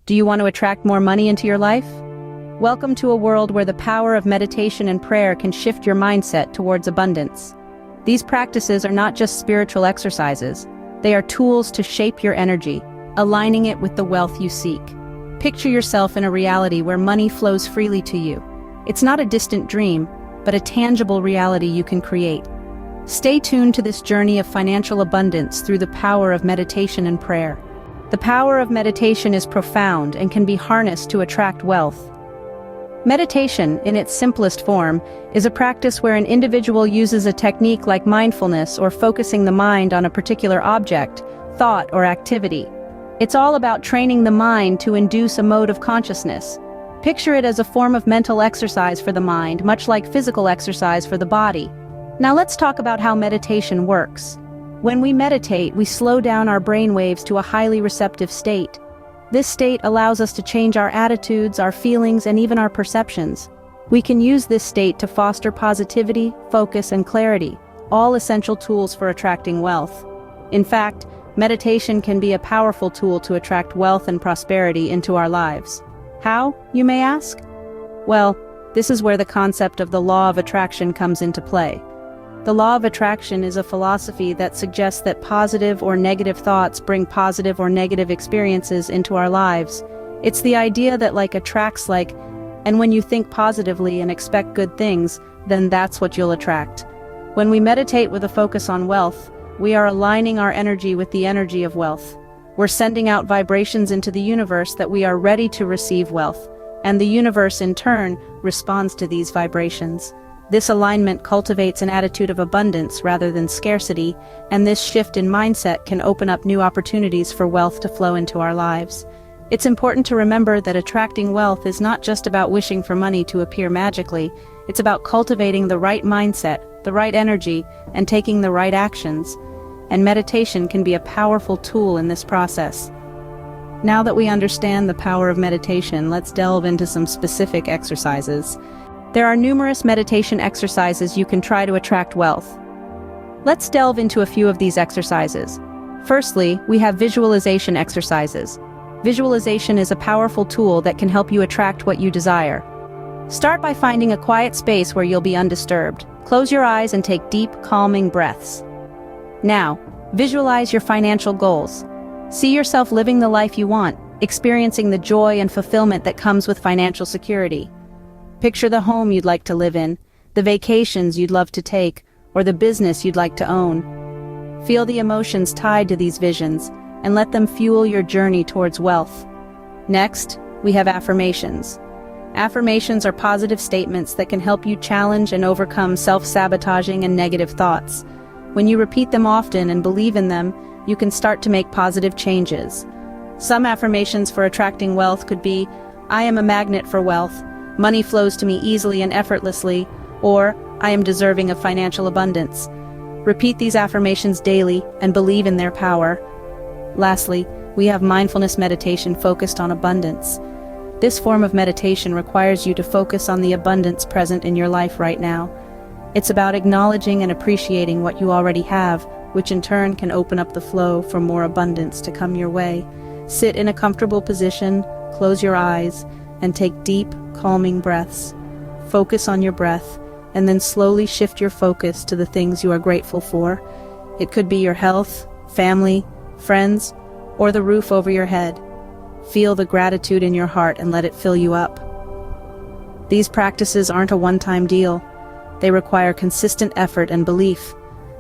Do you want to attract more money into your life? Welcome to a world where the power of meditation and prayer can shift your mindset towards abundance. These practices are not just spiritual exercises, they are tools to shape your energy, aligning it with the wealth you seek. Picture yourself in a reality where money flows freely to you. It's not a distant dream, but a tangible reality you can create. Stay tuned to this journey of financial abundance through the power of meditation and prayer. The power of meditation is profound and can be harnessed to attract wealth. Meditation, in its simplest form, is a practice where an individual uses a technique like mindfulness or focusing the mind on a particular object, thought, or activity. It's all about training the mind to induce a mode of consciousness. Picture it as a form of mental exercise for the mind, much like physical exercise for the body. Now let's talk about how meditation works. When we meditate, we slow down our brain waves to a highly receptive state. This state allows us to change our attitudes, our feelings, and even our perceptions. We can use this state to foster positivity, focus, and clarity, all essential tools for attracting wealth. In fact, meditation can be a powerful tool to attract wealth and prosperity into our lives. How, you may ask? Well, this is where the concept of the law of attraction comes into play. The law of attraction is a philosophy that suggests that positive or negative thoughts bring positive or negative experiences into our lives. It's the idea that like attracts like, and when you think positively and expect good things, then that's what you'll attract. When we meditate with a focus on wealth, we are aligning our energy with the energy of wealth. We're sending out vibrations into the universe that we are ready to receive wealth, and the universe in turn responds to these vibrations. This alignment cultivates an attitude of abundance rather than scarcity, and this shift in mindset can open up new opportunities for wealth to flow into our lives. It's important to remember that attracting wealth is not just about wishing for money to appear magically, it's about cultivating the right mindset, the right energy, and taking the right actions. And meditation can be a powerful tool in this process. Now that we understand the power of meditation, let's delve into some specific exercises. There are numerous meditation exercises you can try to attract wealth. Let's delve into a few of these exercises. Firstly, we have visualization exercises. Visualization is a powerful tool that can help you attract what you desire. Start by finding a quiet space where you'll be undisturbed. Close your eyes and take deep, calming breaths. Now, visualize your financial goals. See yourself living the life you want, experiencing the joy and fulfillment that comes with financial security. Picture the home you'd like to live in, the vacations you'd love to take, or the business you'd like to own. Feel the emotions tied to these visions, and let them fuel your journey towards wealth. Next, we have affirmations. Affirmations are positive statements that can help you challenge and overcome self-sabotaging and negative thoughts. When you repeat them often and believe in them, you can start to make positive changes. Some affirmations for attracting wealth could be, "I am a magnet for wealth. Money flows to me easily and effortlessly," or "I am deserving of financial abundance." Repeat these affirmations daily and believe in their power. Lastly, we have mindfulness meditation focused on abundance. This form of meditation requires you to focus on the abundance present in your life right now. It's about acknowledging and appreciating what you already have, which in turn can open up the flow for more abundance to come your way. Sit in a comfortable position, close your eyes, and take deep, calming breaths. Focus on your breath, and then slowly shift your focus to the things you are grateful for. It could be your health, family, friends, or the roof over your head. Feel the gratitude in your heart and let it fill you up. These practices aren't a one-time deal. They require consistent effort and belief.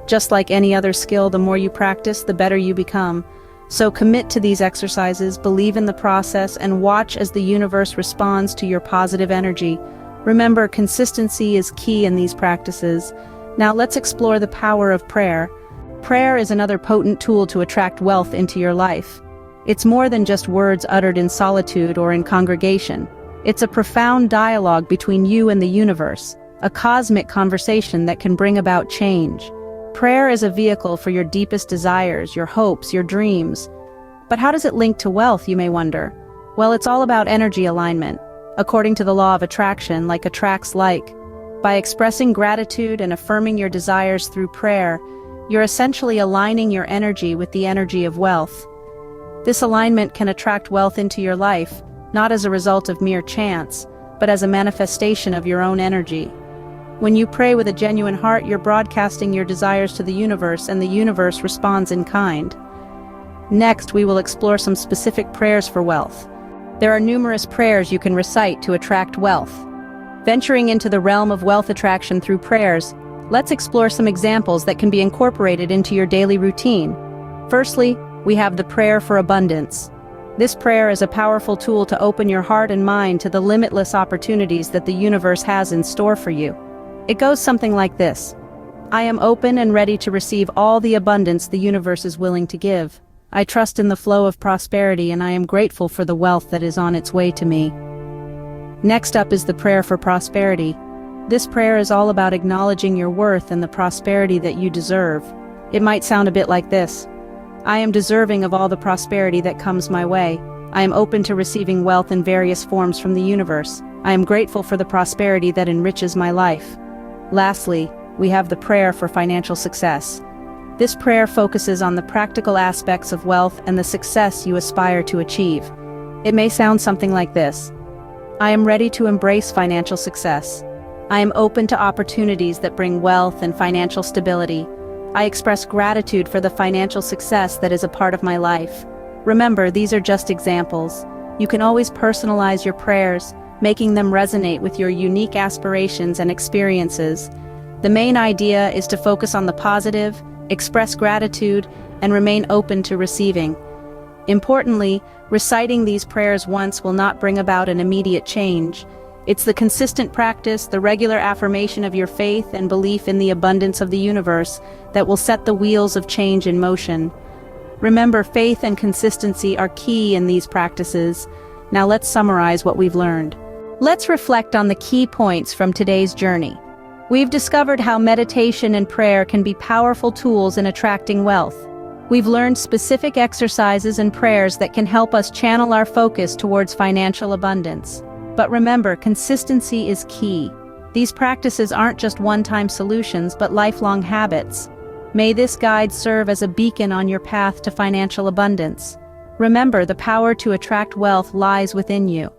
Just like any other skill, the more you practice, the better you become. So commit to these exercises, believe in the process, and watch as the universe responds to your positive energy. Remember, consistency is key in these practices. Now let's explore the power of prayer. Prayer is another potent tool to attract wealth into your life. It's more than just words uttered in solitude or in congregation. It's a profound dialogue between you and the universe, a cosmic conversation that can bring about change. Prayer is a vehicle for your deepest desires, your hopes, your dreams. But how does it link to wealth, you may wonder? Well, it's all about energy alignment. According to the law of attraction, like attracts like. By expressing gratitude and affirming your desires through prayer, you're essentially aligning your energy with the energy of wealth. This alignment can attract wealth into your life, not as a result of mere chance, but as a manifestation of your own energy. When you pray with a genuine heart, you're broadcasting your desires to the universe, and the universe responds in kind. Next, we will explore some specific prayers for wealth. There are numerous prayers you can recite to attract wealth. Venturing into the realm of wealth attraction through prayers, let's explore some examples that can be incorporated into your daily routine. Firstly, we have the prayer for abundance. This prayer is a powerful tool to open your heart and mind to the limitless opportunities that the universe has in store for you. It goes something like this: I am open and ready to receive all the abundance the universe is willing to give. I trust in the flow of prosperity, and I am grateful for the wealth that is on its way to me. Next up is the prayer for prosperity. This prayer is all about acknowledging your worth and the prosperity that you deserve. It might sound a bit like this: I am deserving of all the prosperity that comes my way. I am open to receiving wealth in various forms from the universe. I am grateful for the prosperity that enriches my life. Lastly, we have the prayer for financial success. This prayer focuses on the practical aspects of wealth and the success you aspire to achieve. It may sound something like this: I am ready to embrace financial success. I am open to opportunities that bring wealth and financial stability. I express gratitude for the financial success that is a part of my life. Remember, these are just examples. You can always personalize your prayers, making them resonate with your unique aspirations and experiences. The main idea is to focus on the positive, express gratitude, and remain open to receiving. Importantly, reciting these prayers once will not bring about an immediate change. It's the consistent practice, the regular affirmation of your faith and belief in the abundance of the universe that will set the wheels of change in motion. Remember, faith and consistency are key in these practices. Now let's summarize what we've learned. Let's reflect on the key points from today's journey. We've discovered how meditation and prayer can be powerful tools in attracting wealth. We've learned specific exercises and prayers that can help us channel our focus towards financial abundance. But remember, consistency is key. These practices aren't just one-time solutions, but lifelong habits. May this guide serve as a beacon on your path to financial abundance. Remember, the power to attract wealth lies within you.